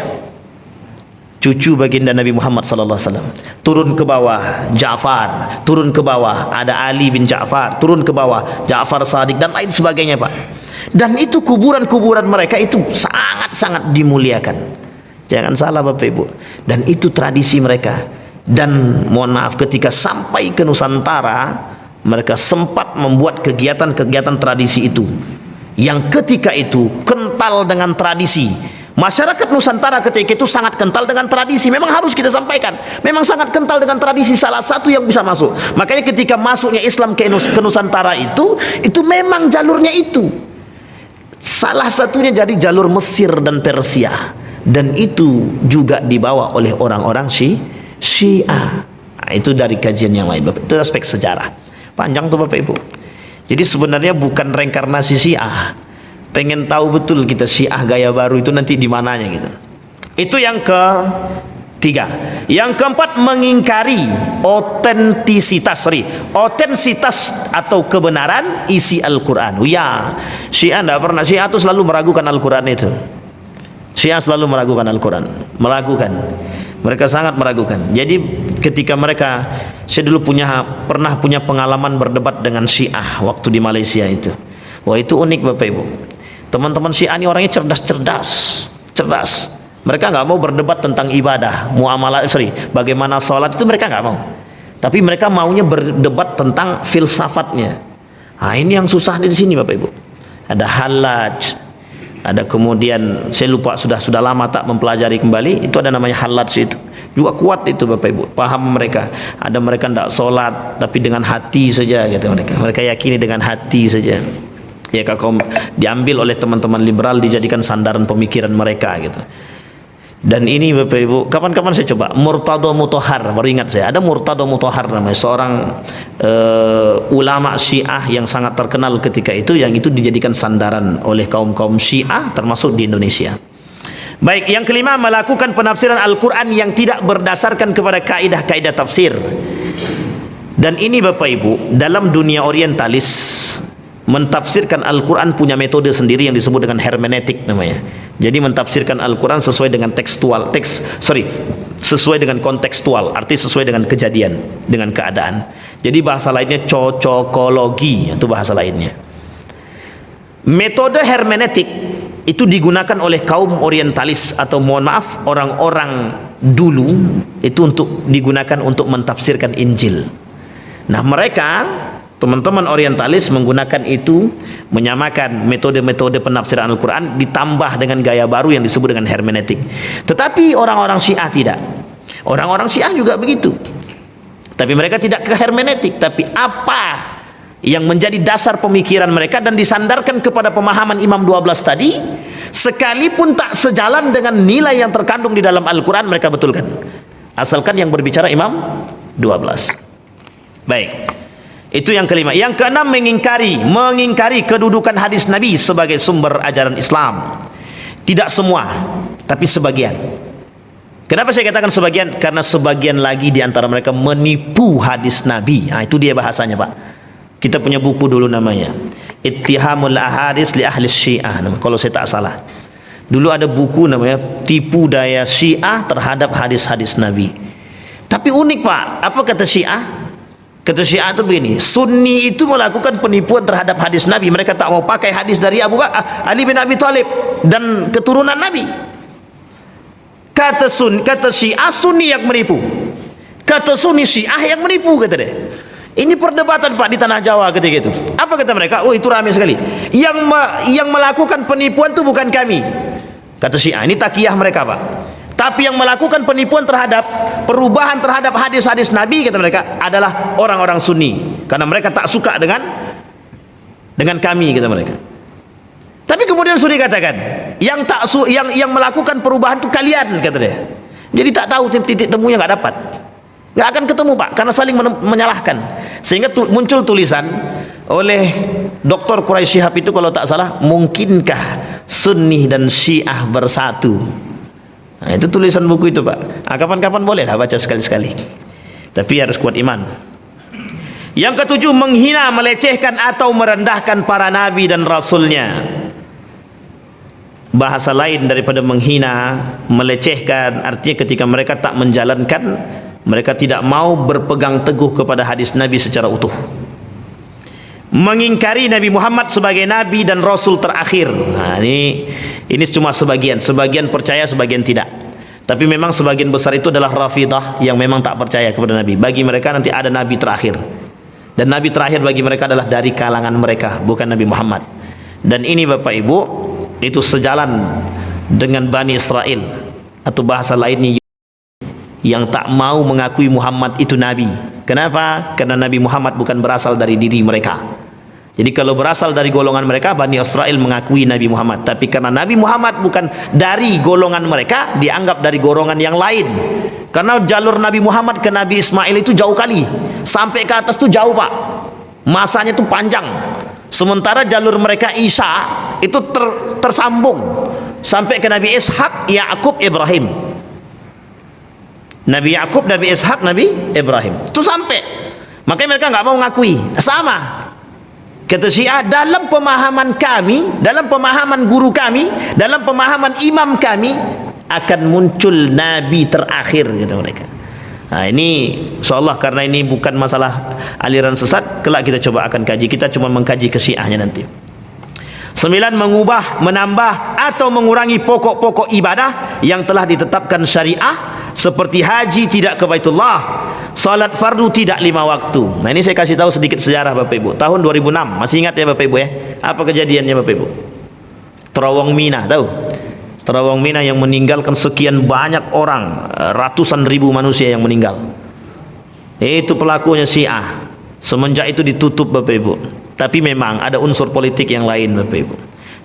A: Cucu baginda Nabi Muhammad sallallahu alaihi wasallam. Turun ke bawah Ja'far, turun ke bawah ada Ali bin Ja'far, turun ke bawah Ja'far Shadiq dan lain sebagainya Pak. Dan itu kuburan-kuburan mereka itu sangat-sangat dimuliakan. Jangan salah Bapak Ibu. Dan itu tradisi mereka. Dan mohon maaf, ketika sampai ke Nusantara, mereka sempat membuat kegiatan-kegiatan tradisi itu, yang ketika itu kental dengan tradisi. Masyarakat Nusantara ketika itu sangat kental dengan tradisi. Memang harus kita sampaikan, memang sangat kental dengan tradisi. Salah satu yang bisa masuk, makanya ketika masuknya Islam ke Nusantara itu memang jalurnya itu. Salah satunya jadi jalur Mesir dan Persia. Dan itu juga dibawa oleh orang-orang Syiah. Nah, itu dari kajian yang lain, itu aspek sejarah. Panjang tuh Bapak Ibu. Jadi sebenarnya bukan reinkarnasi Syiah. Pengen tahu betul kita Syiah gaya baru itu nanti di mananya gitu. Itu yang ketiga. Yang keempat, mengingkari otensitas atau kebenaran isi Al-Quran. Ya, Syiah tidak pernah. Syiah itu selalu meragukan Al-Quran itu. Syiah selalu meragukan Al-Quran. Mereka sangat meragukan. Jadi ketika mereka, saya dulu pernah punya pengalaman berdebat dengan Syiah waktu di Malaysia itu. Wah, itu unik Bapak Ibu. Teman-teman Syiah ini orangnya cerdas. Mereka nggak mau berdebat tentang ibadah, bagaimana sholat itu mereka nggak mau. Tapi mereka maunya berdebat tentang filsafatnya. Nah, ini yang susah di sini Bapak Ibu. Ada Hallaj, ada kemudian saya lupa, sudah lama tak mempelajari kembali. Itu ada namanya Hallaj, itu juga kuat itu Bapak Ibu. Paham mereka. Ada mereka tidak sholat tapi dengan hati saja gitu mereka. Mereka yakini dengan hati saja. Ya, kalau diambil oleh teman-teman liberal dijadikan sandaran pemikiran mereka gitu. Dan ini Bapak Ibu, kapan-kapan saya coba Murtado Mutahhar, baru ingat saya, ada Murtado Mutahhar namanya, seorang ulama Syiah yang sangat terkenal ketika itu, yang itu dijadikan sandaran oleh kaum-kaum Syiah termasuk di Indonesia. Baik, yang kelima, melakukan penafsiran Al-Quran yang tidak berdasarkan kepada kaidah-kaidah tafsir. Dan ini Bapak Ibu, dalam dunia orientalis, mentafsirkan Al-Quran punya metode sendiri yang disebut dengan hermeneutik namanya. Jadi mentafsirkan Al-Quran sesuai dengan sesuai dengan kontekstual, arti sesuai dengan kejadian, dengan keadaan. Jadi bahasa lainnya cocokologi, itu bahasa lainnya. Metode hermeneutik itu digunakan oleh kaum orientalis, atau mohon maaf, orang-orang dulu itu untuk digunakan untuk mentafsirkan Injil. Nah, mereka teman-teman orientalis menggunakan itu, menyamakan metode-metode penafsiran Al-Quran ditambah dengan gaya baru yang disebut dengan hermeneutik. Tetapi orang-orang Syiah tidak. Orang-orang Syiah juga begitu. Tapi mereka tidak ke hermeneutik, tapi apa yang menjadi dasar pemikiran mereka dan disandarkan kepada pemahaman Imam 12 tadi, sekalipun tak sejalan dengan nilai yang terkandung di dalam Al-Quran, mereka betulkan. Asalkan yang berbicara Imam 12. Baik. Itu yang kelima. Yang keenam, mengingkari kedudukan hadis Nabi sebagai sumber ajaran Islam. Tidak semua, tapi sebagian. Kenapa saya katakan sebagian? Karena sebagian lagi di antara mereka menipu hadis Nabi. Nah, itu dia bahasanya Pak. Kita punya buku dulu namanya Ittihamul Ahadis li Ahli Syiah, kalau saya tak salah. Dulu ada buku namanya Tipu Daya Syiah terhadap hadis-hadis Nabi. Tapi unik Pak, apa kata Syiah? Kata Syiah itu begini, Sunni itu melakukan penipuan terhadap hadis Nabi. Mereka tak mau pakai hadis dari Ali bin Abi Thalib dan keturunan Nabi. Kata Syiah, Sunni yang menipu. Kata Sunni, Syiah yang menipu, kata dia. Ini perdebatan Pak di tanah Jawa ketika itu. Apa kata mereka? Oh, itu ramai sekali. Yang melakukan penipuan itu bukan kami, kata Syiah. Ini takiyah mereka Pak. Tapi yang melakukan penipuan terhadap perubahan terhadap hadis-hadis Nabi, kata mereka, adalah orang-orang Sunni, karena mereka tak suka dengan kami, kata mereka. Tapi kemudian Sunni katakan, yang melakukan perubahan itu kalian, kata dia. Jadi tak tahu titik temunya, nggak dapat, nggak akan ketemu Pak, karena saling menyalahkan. Sehingga muncul tulisan oleh Dr. Quraisy Shihab itu, kalau tak salah, mungkinkah Sunni dan Syiah bersatu? Nah, itu tulisan buku itu Pak. Nah, kapan-kapan bolehlah baca sekali-sekali. Tapi harus kuat iman. Yang ketujuh, menghina, melecehkan atau merendahkan para nabi dan rasulnya. Bahasa lain daripada menghina, melecehkan, artinya ketika mereka tak menjalankan, mereka tidak mau berpegang teguh kepada hadis Nabi secara utuh. Mengingkari Nabi Muhammad sebagai nabi dan rasul terakhir. Nah, ini cuma sebagian percaya, sebagian tidak. Tapi memang sebagian besar itu adalah Rafidah yang memang tak percaya kepada Nabi. Bagi mereka nanti ada nabi terakhir, dan nabi terakhir bagi mereka adalah dari kalangan mereka, bukan Nabi Muhammad. Dan ini Bapak Ibu, itu sejalan dengan Bani Israel, atau bahasa lainnya yang tak mau mengakui Muhammad itu nabi. Kenapa? Karena Nabi Muhammad bukan berasal dari diri mereka. Jadi kalau berasal dari golongan mereka, Bani Israel mengakui Nabi Muhammad. Tapi karena Nabi Muhammad bukan dari golongan mereka, dianggap dari golongan yang lain. Karena jalur Nabi Muhammad ke Nabi Ismail itu jauh kali, sampai ke atas itu jauh Pak. masanya itu panjang. Sementara jalur mereka Isa itu tersambung sampai ke Nabi Ishak, Yakub, Ibrahim. Nabi Yakub, Nabi Ishak, Nabi Ibrahim. Itu sampai. Makanya mereka nggak mau ngakui. Sama. Kata Syiah, dalam pemahaman kami, dalam pemahaman guru kami, dalam pemahaman imam kami, akan muncul Nabi terakhir, kata mereka. Nah, ini insyaallah karena ini bukan masalah aliran sesat, kelak kita coba akan kaji. Kita cuma mengkaji ke Syiahnya nanti. 9, mengubah, menambah atau mengurangi pokok-pokok ibadah yang telah ditetapkan syariah, seperti haji tidak ke Baitullah, salat fardu tidak 5 waktu. Nah, ini saya kasih tahu sedikit sejarah Bapak Ibu. Tahun 2006, masih ingat ya Bapak Ibu ya? Apa kejadiannya Bapak Ibu? Terowong Mina, tahu? Terowong Mina yang meninggalkan sekian banyak orang, ratusan ribu manusia yang meninggal. Itu pelakunya Syiah. Semenjak itu ditutup Bapak Ibu. Tapi memang ada unsur politik yang lain Bapak Ibu.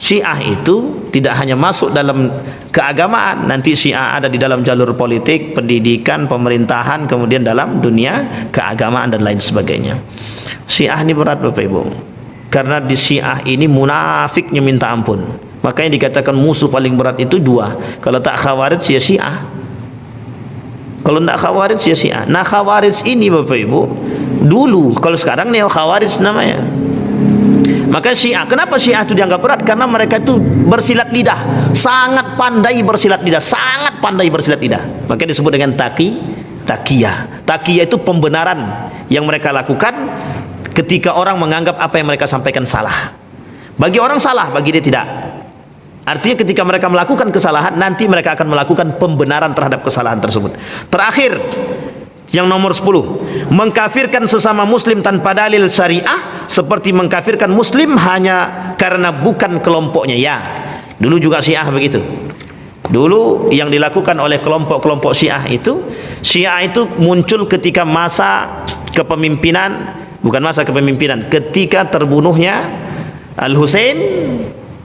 A: Syiah itu tidak hanya masuk dalam keagamaan, nanti Syiah ada di dalam jalur politik, pendidikan, pemerintahan, kemudian dalam dunia keagamaan dan lain sebagainya. Syiah ini berat Bapak Ibu, karena di Syiah ini munafiknya minta ampun. Makanya dikatakan musuh paling berat itu 2. Kalau tak Khawarij ya Syiah, kalau tak Khawarij ya Syiah. Nah, Khawarij ini Bapak Ibu dulu, kalau sekarang neo Khawarij namanya. Maka Syiah, kenapa Syiah itu dianggap berat? Karena mereka itu bersilat lidah, sangat pandai bersilat lidah, sangat pandai bersilat lidah. Maka disebut dengan taqiyah. Taqiyah itu pembenaran yang mereka lakukan ketika orang menganggap apa yang mereka sampaikan salah. Bagi orang salah, bagi dia tidak. Artinya ketika mereka melakukan kesalahan, nanti mereka akan melakukan pembenaran terhadap kesalahan tersebut. Terakhir, yang nomor 10, mengkafirkan sesama muslim tanpa dalil syariah, seperti mengkafirkan muslim hanya karena bukan kelompoknya. Ya, dulu juga Syiah begitu. Dulu yang dilakukan oleh kelompok-kelompok Syiah itu muncul ketika masa kepemimpinan, bukan masa kepemimpinan, ketika terbunuhnya Al-Husain.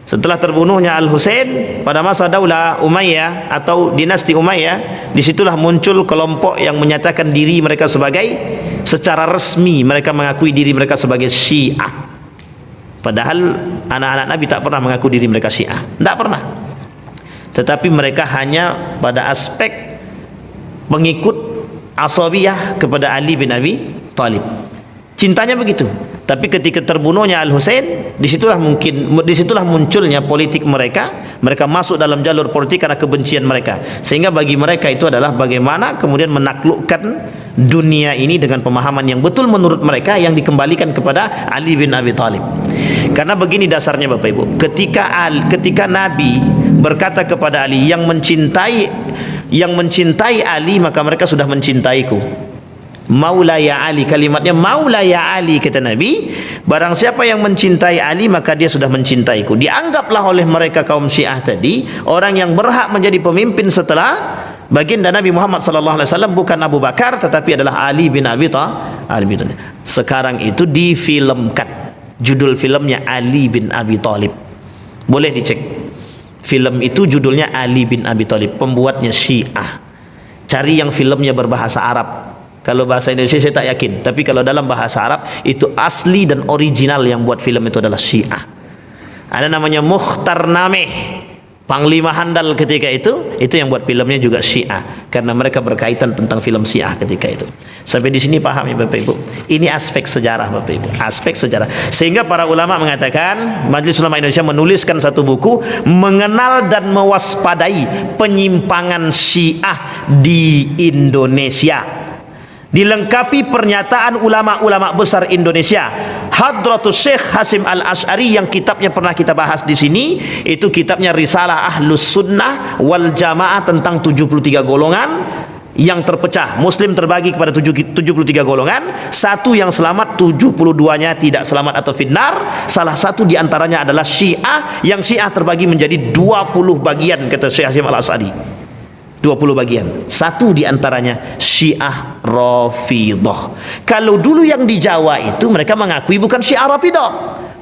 A: Setelah terbunuhnya Al-Husain pada masa Daulah Umayyah atau dinasti Umayyah, disitulah muncul kelompok yang menyatakan diri mereka sebagai, secara resmi mereka mengakui diri mereka sebagai Syiah. Padahal anak-anak Nabi tak pernah mengaku diri mereka Syiah, tak pernah. Tetapi mereka hanya pada aspek pengikut asabiyah kepada Ali bin Abi Thalib. Cintanya begitu. Tapi ketika terbunuhnya Al-Husain, disitulah munculnya politik mereka. Mereka masuk dalam jalur politik karena kebencian mereka. Sehingga bagi mereka itu adalah bagaimana kemudian menaklukkan dunia ini dengan pemahaman yang betul menurut mereka, yang dikembalikan kepada Ali bin Abi Thalib. Karena begini dasarnya Bapak Ibu, ketika Nabi berkata kepada Ali, yang mencintai Ali maka mereka sudah mencintaiku. Maula ya Ali, kalimatnya Maula ya Ali, kata Nabi, barang siapa yang mencintai Ali maka dia sudah mencintaiku. Dianggaplah oleh mereka kaum Syiah tadi, orang yang berhak menjadi pemimpin setelah baginda Nabi Muhammad SAW bukan Abu Bakar, tetapi adalah Ali bin Abi Thalib. Sekarang itu difilmkan, judul filmnya Ali bin Abi Thalib, boleh dicek. Film itu judulnya Ali bin Abi Thalib, pembuatnya Syiah. Cari yang filmnya berbahasa Arab. Kalau bahasa Indonesia saya tak yakin, tapi kalau dalam bahasa Arab itu asli dan original yang buat film itu adalah Syiah. Ada namanya Mukhtar Nameh, panglima handal ketika itu yang buat filmnya juga Syiah, karena mereka berkaitan tentang film Syiah ketika itu. Sampai di sini paham ya Bapak Ibu? Ini aspek sejarah Bapak Ibu, aspek sejarah. Sehingga para ulama mengatakan, Majelis Ulama Indonesia menuliskan satu buku, mengenal dan mewaspadai penyimpangan Syiah di Indonesia. Dilengkapi pernyataan ulama-ulama besar Indonesia. Hadratus Syekh Hasim Al-Asy'ari yang kitabnya pernah kita bahas di sini, itu kitabnya Risalah Ahlus Sunnah wal Jamaah tentang 73 golongan yang terpecah. Muslim terbagi kepada 73 golongan, satu yang selamat, 72-nya tidak selamat atau finnar. Salah satu diantaranya adalah Syiah, yang Syiah terbagi menjadi 20 bagian, kata Syekh Hasim Al-Asy'ari. 20 bagian. Satu diantaranya Syiah Rafidah. Kalau dulu yang di Jawa itu mereka mengakui bukan Syiah Rafidah,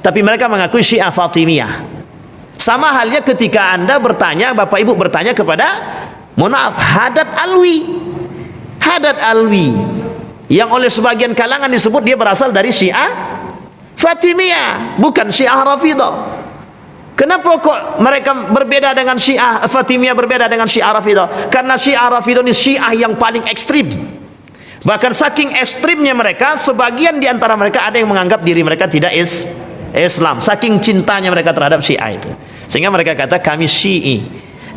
A: tapi mereka mengakui Syiah Fatimiyah. Sama halnya ketika Anda bertanya, Bapak Ibu bertanya kepada, mohon maaf, Haddad Alwi yang oleh sebagian kalangan disebut dia berasal dari Syiah Fatimiyah, bukan Syiah Rafidah. Kenapa kok mereka berbeda dengan Syiah Fatimiyah, berbeda dengan Syiah Rafidah? Karena Syiah Rafidah ini Syiah yang paling ekstrim. Bahkan saking ekstrimnya mereka, sebagian di antara mereka ada yang menganggap diri mereka tidak Islam. Saking cintanya mereka terhadap Syiah itu, sehingga mereka kata kami Syi'i,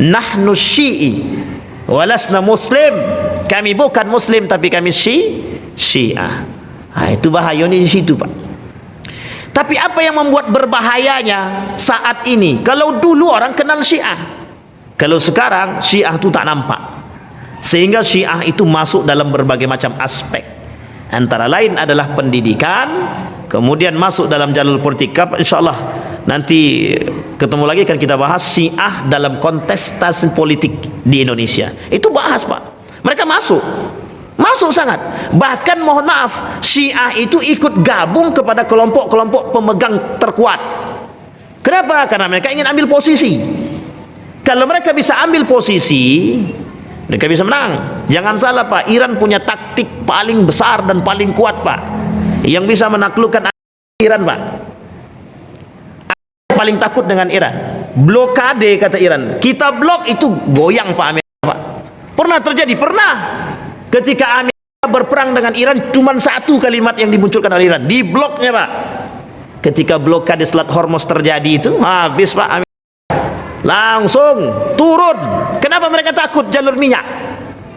A: nahnu Syi'i, walasna Muslim. Kami bukan Muslim tapi kami Syiah. Itu bahayanya di situ, Pak. Tapi apa yang membuat berbahayanya saat ini? Kalau dulu orang kenal Syiah, kalau sekarang Syiah itu tak nampak, sehingga Syiah itu masuk dalam berbagai macam aspek. Antara lain adalah pendidikan, kemudian masuk dalam jalur politik. InsyaAllah nanti ketemu lagi kan kita bahas Syiah dalam kontestasi politik di Indonesia. Itu bahas, Pak. Mereka masuk sangat. Bahkan mohon maaf, Syiah itu ikut gabung kepada kelompok-kelompok pemegang terkuat. Kenapa? Karena mereka ingin ambil posisi. Kalau mereka bisa ambil posisi, mereka bisa menang. Jangan salah, Pak, Iran punya taktik paling besar dan paling kuat, Pak, yang bisa menaklukkan Iran, Pak. Paling takut dengan Iran, blokade, kata Iran. Kita blok itu goyang, Pak, Amerika, Pak. Pernah terjadi, pernah. Ketika Amerika berperang dengan Iran, cuma satu kalimat yang dimunculkan oleh Iran, di bloknya, Pak. Ketika blokade Selat Hormuz terjadi itu, habis, Pak, Amerika langsung turun. Kenapa mereka takut? Jalur minyak,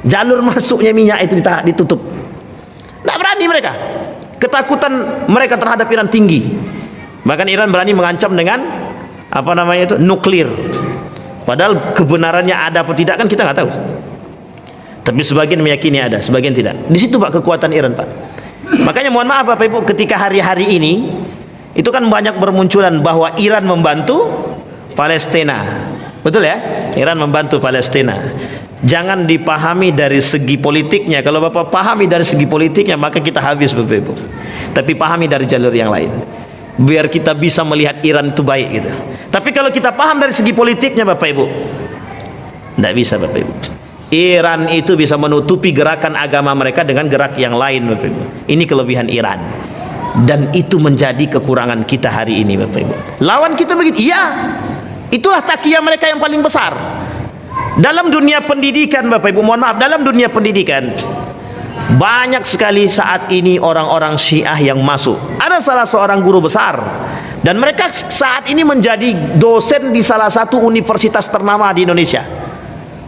A: jalur masuknya minyak itu ditutup. Tidak berani mereka. Ketakutan mereka terhadap Iran tinggi. Bahkan Iran berani mengancam dengan apa namanya itu, nuklir. Padahal kebenarannya ada atau tidak kan kita nggak tahu. Tapi sebagian meyakini ada, sebagian tidak. Di situ, Pak, kekuatan Iran, Pak. Makanya mohon maaf, Bapak Ibu, ketika hari-hari ini itu kan banyak bermunculan bahwa Iran membantu Palestina. Betul ya? Iran membantu Palestina. Jangan dipahami dari segi politiknya. Kalau Bapak pahami dari segi politiknya, maka kita habis, Bapak Ibu. Tapi pahami dari jalur yang lain, biar kita bisa melihat Iran itu baik gitu. Tapi kalau kita paham dari segi politiknya, Bapak Ibu, tidak bisa, Bapak Ibu. Iran itu bisa menutupi gerakan agama mereka dengan gerak yang lain, Bapak Ibu. Ini kelebihan Iran, dan itu menjadi kekurangan kita hari ini, Bapak Ibu. Lawan kita begitu, iya. Itulah takiyah mereka yang paling besar. Dalam dunia pendidikan, Bapak Ibu, mohon maaf, dalam dunia pendidikan banyak sekali saat ini orang-orang Syiah yang masuk. Ada salah seorang guru besar, dan mereka saat ini menjadi dosen di salah satu universitas ternama di Indonesia.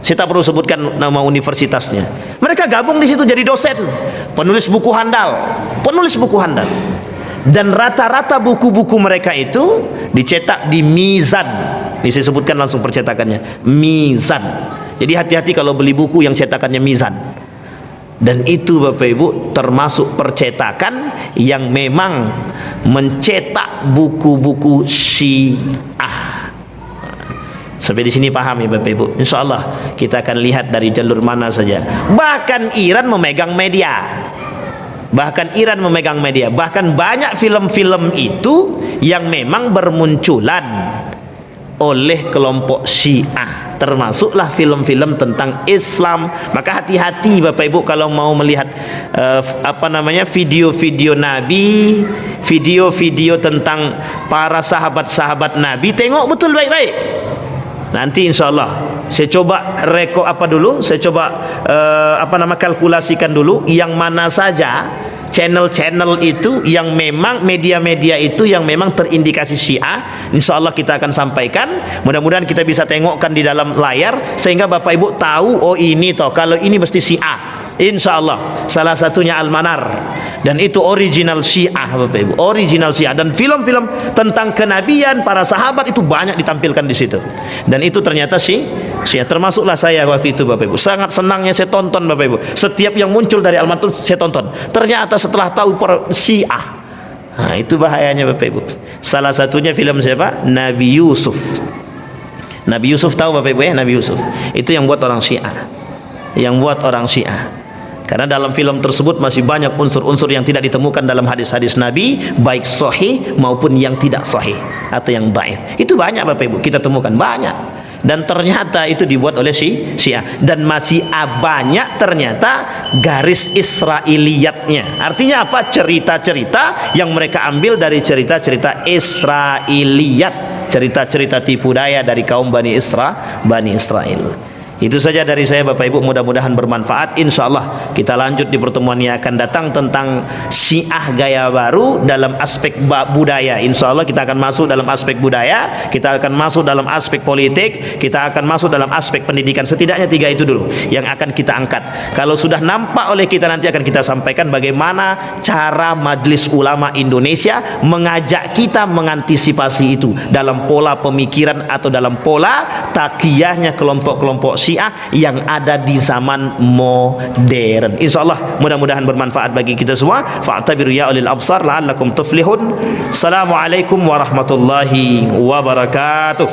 A: Saya tak perlu sebutkan nama universitasnya. Mereka gabung di situ jadi dosen, penulis buku handal, dan rata-rata buku-buku mereka itu dicetak di Mizan. Ini saya sebutkan langsung percetakannya, Mizan. Jadi hati-hati kalau beli buku yang cetakannya Mizan. Dan itu, Bapak Ibu, termasuk percetakan yang memang mencetak buku-buku Syiah. Sampai di sini paham ya, Bapak Ibu? Insya Allah kita akan lihat dari jalur mana saja. Bahkan Iran memegang media. Bahkan banyak film-film itu yang memang bermunculan oleh kelompok Syiah, termasuklah film-film tentang Islam. Maka hati-hati, Bapak Ibu, kalau mau melihat video-video Nabi, video-video tentang para sahabat-sahabat Nabi, tengok betul baik-baik. Nanti insya Allah saya coba kalkulasikan dulu yang mana saja channel-channel itu yang memang media-media itu yang memang terindikasi Syiah. Insya Allah kita akan sampaikan. Mudah-mudahan kita bisa tengokkan di dalam layar sehingga Bapak Ibu tahu, oh ini toh, kalau ini mesti Syiah. Insya Allah salah satunya Al-Manar, dan itu original Syiah, Bapak Ibu, original Syiah. Dan film-film tentang kenabian para sahabat itu banyak ditampilkan di situ, dan itu ternyata Syiah. Termasuklah saya waktu itu, Bapak Ibu, sangat senangnya saya tonton, Bapak Ibu, setiap yang muncul dari Al-Manar saya tonton. Ternyata setelah tahu para Syiah, nah itu bahayanya, Bapak Ibu. Salah satunya film siapa? Nabi Yusuf. Nabi Yusuf, tahu Bapak Ibu ya? Nabi Yusuf itu yang buat orang Syiah, karena dalam film tersebut masih banyak unsur-unsur yang tidak ditemukan dalam hadis-hadis Nabi, baik sahih maupun yang tidak sahih atau yang dhaif. Itu banyak, Bapak Ibu, kita temukan banyak. dan ternyata itu dibuat oleh Syiah, dan masih banyak ternyata garis Israiliyatnya. Artinya apa? Cerita-cerita yang mereka ambil dari cerita-cerita Israiliyat, cerita-cerita tipu daya dari kaum Bani Israel. Itu saja dari saya Bapak Ibu, mudah-mudahan bermanfaat. InsyaAllah kita lanjut di pertemuan yang akan datang tentang Syiah gaya baru dalam aspek budaya. InsyaAllah kita akan masuk dalam aspek budaya, kita akan masuk dalam aspek politik, kita akan masuk dalam aspek pendidikan. Setidaknya 3 itu dulu yang akan kita angkat. Kalau sudah nampak oleh kita, nanti akan kita sampaikan bagaimana cara Majelis Ulama Indonesia mengajak kita mengantisipasi itu dalam pola pemikiran atau dalam pola takiyahnya kelompok-kelompok Syiah yang ada di zaman modern. InsyaAllah mudah-mudahan bermanfaat bagi kita semua. Fa'tabiru ya ulil absar la'allakum tuflihun. Assalamualaikum warahmatullahi wabarakatuh.